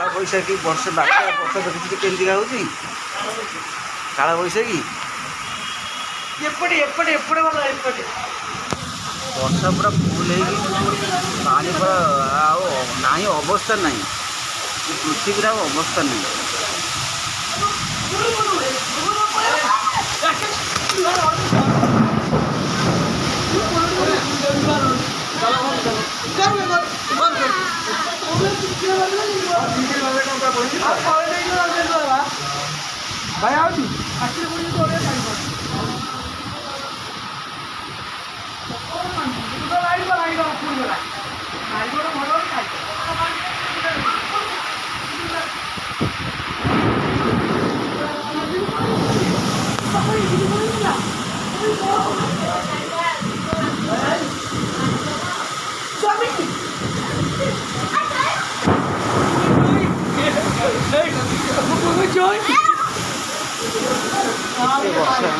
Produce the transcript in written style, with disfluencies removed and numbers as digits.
କାଳ ବୈଶାଖୀ ବର୍ଷା ବାତ୍ୟା ବର୍ଷା ଦେଖିଛି କେମିତିକା ହେଉଛି କାଳ ବୈଶାଖୀ ଏପଟେ ଏପଟେ ଏପଟେ ଭଲ ଏପଟେ ବର୍ଷା ପୁରା ଫୁଲ ହେଇକି ପାଣି ପୁରା ଆଉ ନାହିଁ ଅବସ୍ଥା ନାହିଁ ପୃଥିବୀର ଆଉ ଅବସ୍ଥା ନାହିଁ। ଭାଇ ଆଉଛି ବର୍ଷା